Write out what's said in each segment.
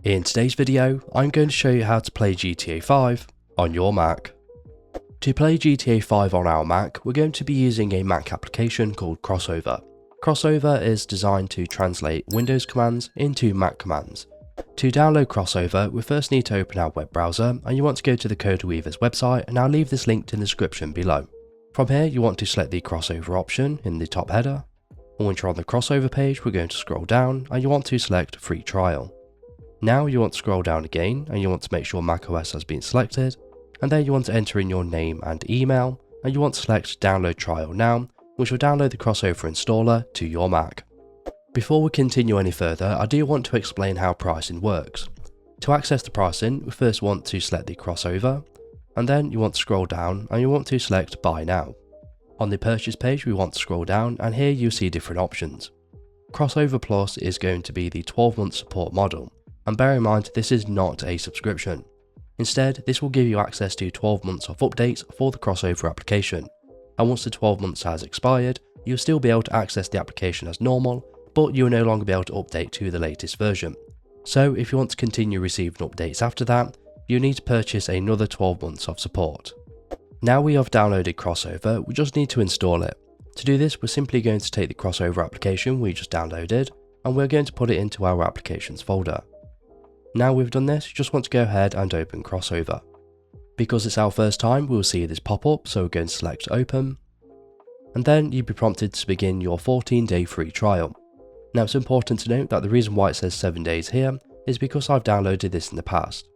In today's video, I'm going to show you how to play GTA 5 on your Mac. To play GTA 5 on our Mac, we're going to be using a Mac application called Crossover. Crossover is designed to translate Windows commands into Mac commands. To download Crossover, we first need to open our web browser, and you want to go to the CodeWeaver's website, and I'll leave this linked in the description below. From here, you want to select the Crossover option in the top header, and once you're on the Crossover page, we're going to scroll down, and you want to select Free Trial. Now you want to scroll down again, and you want to make sure macOS has been selected, and then you want to enter in your name and email, and you want to select Download Trial Now, which will download the Crossover installer to your Mac. Before we continue any further, I do want to explain how pricing works. To access the pricing, we first want to select the Crossover, and then you want to scroll down and you want to select Buy Now. On the purchase page, we want to scroll down, and here you see different options. Crossover Plus is going to be the 12-month support model, and bear in mind this is not a subscription. Instead, this will give you access to 12 months of updates for the Crossover application, and once the 12 months has expired, you'll still be able to access the application as normal, but you will no longer be able to update to the latest version. So if you want to continue receiving updates after that, you need to purchase another 12 months of support. Now we have downloaded Crossover, we just need to install it. To do this, we're simply going to take the Crossover application we just downloaded, and we're going to put it into our applications folder. Now we've done this, you just want to go ahead and open Crossover. Because it's our first time, we'll see this pop up, so we're going to select Open, and then you'll be prompted to begin your 14-day free trial. Now it's important to note that the reason why it says 7 days here is because I've downloaded this in the past.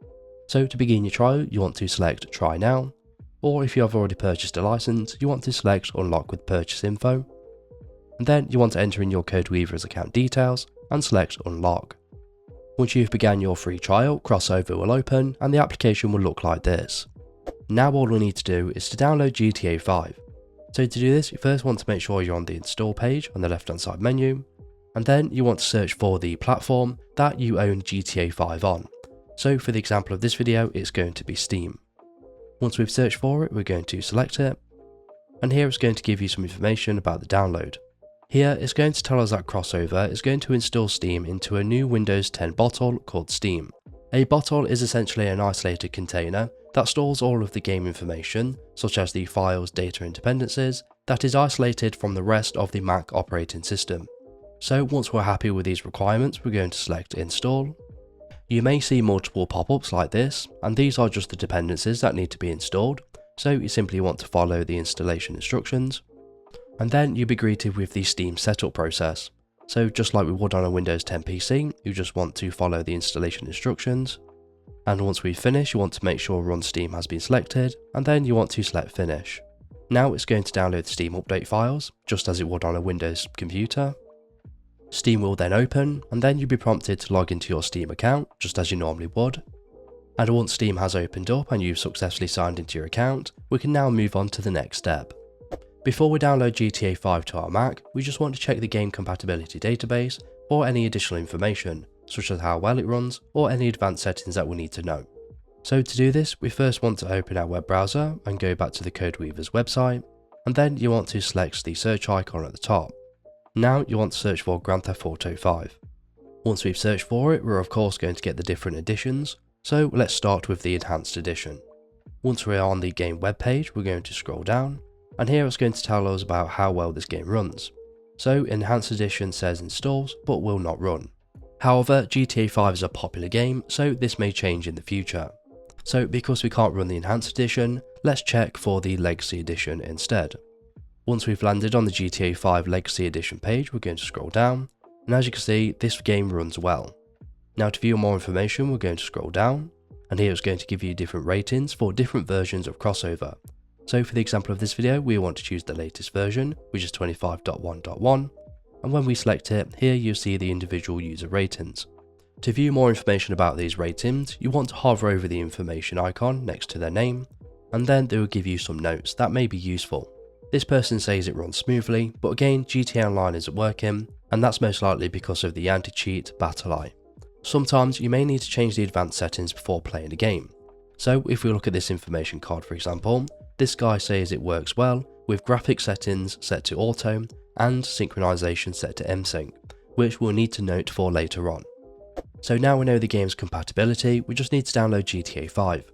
So to begin your trial, you want to select Try Now, or if you have already purchased a license, you want to select Unlock with Purchase Info, and then you want to enter in your CodeWeaver's account details and select Unlock. Once you've begun your free trial, Crossover will open and the application will look like this. Now all we need to do is to download GTA 5. So to do this, you first want to make sure you're on the install page on the left hand side menu, and then you want to search for the platform that you own GTA 5 on. So for the example of this video, it's going to be Steam. Once we've searched for it, we're going to select it, and here it's going to give you some information about the download. Here it's going to tell us that Crossover is going to install Steam into a new Windows 10 bottle called Steam. A bottle is essentially an isolated container that stores all of the game information, such as the files, data and dependencies, that is isolated from the rest of the Mac operating system. So once we're happy with these requirements, we're going to select Install. You may see multiple pop-ups like this, and these are just the dependencies that need to be installed, so you simply want to follow the installation instructions. And then you'll be greeted with the Steam setup process. So just like we would on a Windows 10 PC, you just want to follow the installation instructions. And once we finish, you want to make sure Run Steam has been selected, and then you want to select Finish. Now it's going to download the Steam update files, just as it would on a Windows computer. Steam will then open, and then you'll be prompted to log into your Steam account, just as you normally would. And once Steam has opened up and you've successfully signed into your account, we can now move on to the next step. Before we download GTA 5 to our Mac, we just want to check the game compatibility database for any additional information, such as how well it runs or any advanced settings that we need to know. So to do this, we first want to open our web browser and go back to the CodeWeaver's website, and then you want to select the search icon at the top. Now you want to search for Grand Theft Auto 5. Once we've searched for it, we're of course going to get the different editions, so let's start with the Enhanced Edition. Once we're on the game web page, we're going to scroll down, and here it's going to tell us about how well this game runs. So Enhanced Edition says installs but will not run. However, GTA 5 is a popular game, so this may change in the future. So because we can't run the Enhanced Edition, let's check for the Legacy Edition instead. Once we've landed on the GTA 5 Legacy Edition page, we're going to scroll down, and as you can see, this game runs well. Now to view more information, we're going to scroll down, and here it's going to give you different ratings for different versions of Crossover. So for the example of this video, we want to choose the latest version, which is 25.1.1, and when we select it, here you'll see the individual user ratings. To view more information about these ratings, you want to hover over the information icon next to their name, and then they will give you some notes that may be useful. This person says it runs smoothly, but again GTA Online isn't working, and that's most likely because of the anti-cheat battle eye. Sometimes you may need to change the advanced settings before playing the game. So if we look at this information card for example, this guy says it works well with graphic settings set to auto and synchronization set to MSync, which we'll need to note for later on. So now we know the game's compatibility, we just need to download GTA 5.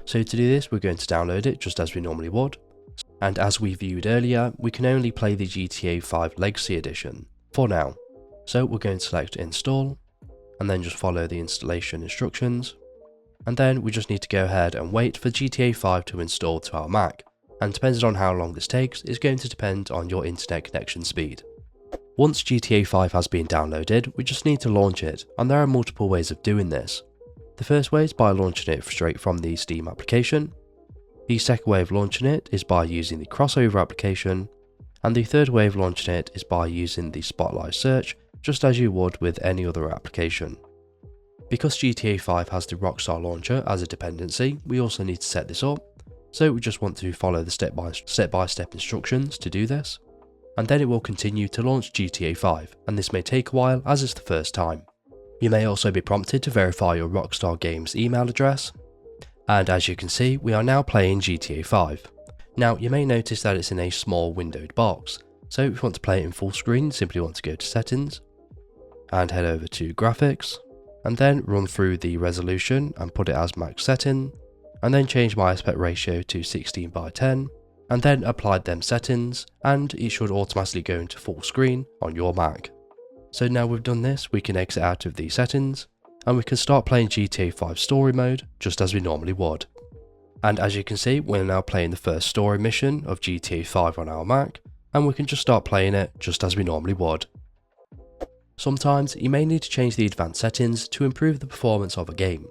So to do this, we're going to download it just as we normally would. And as we viewed earlier, we can only play the GTA 5 Legacy Edition for now. So we're going to select install, and then just follow the installation instructions. And then we just need to go ahead and wait for GTA 5 to install to our Mac. And depending on how long this takes, is going to depend on your internet connection speed. Once GTA 5 has been downloaded, we just need to launch it, and there are multiple ways of doing this. The first way is by launching it straight from the Steam application. The second way of launching it is by using the Crossover application, and the third way of launching it is by using the Spotlight search, just as you would with any other application. Because GTA 5 has the Rockstar launcher as a dependency, we also need to set this up, so we just want to follow the step-by-step instructions to do this, and then it will continue to launch GTA 5, and this may take a while as it's the first time. You may also be prompted to verify your Rockstar Games email address, and as you can see, we are now playing GTA 5. Now you may notice that it's in a small windowed box, so if you want to play it in full screen, simply want to go to settings, and head over to graphics, and then run through the resolution and put it as max setting, and then change my aspect ratio to 16:10, and then apply them settings, and it should automatically go into full screen on your Mac. So now we've done this, we can exit out of the settings, and we can start playing GTA 5 story mode just as we normally would. And as you can see, we're now playing the first story mission of GTA 5 on our Mac, and we can just start playing it just as we normally would. Sometimes you may need to change the advanced settings to improve the performance of a game.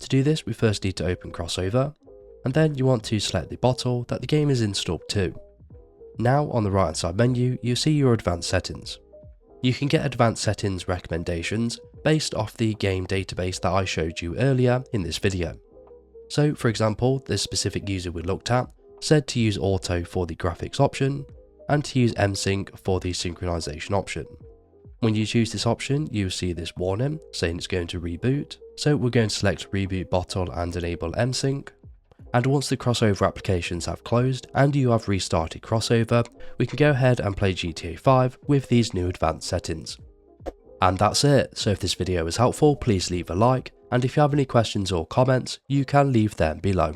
To do this, we first need to open Crossover, and then you want to select the bottle that the game is installed to. Now on the right hand side menu, you see your advanced settings. You can get advanced settings recommendations based off the game database that I showed you earlier in this video. So for example, this specific user we looked at said to use auto for the graphics option, and to use MSync for the synchronization option. When you choose this option, you'll see this warning saying it's going to reboot, so we're going to select reboot bottle and enable MSync. And once the Crossover applications have closed and you have restarted Crossover, we can go ahead and play GTA 5 with these new advanced settings. And that's it, so if this video was helpful, please leave a like, and if you have any questions or comments, you can leave them below.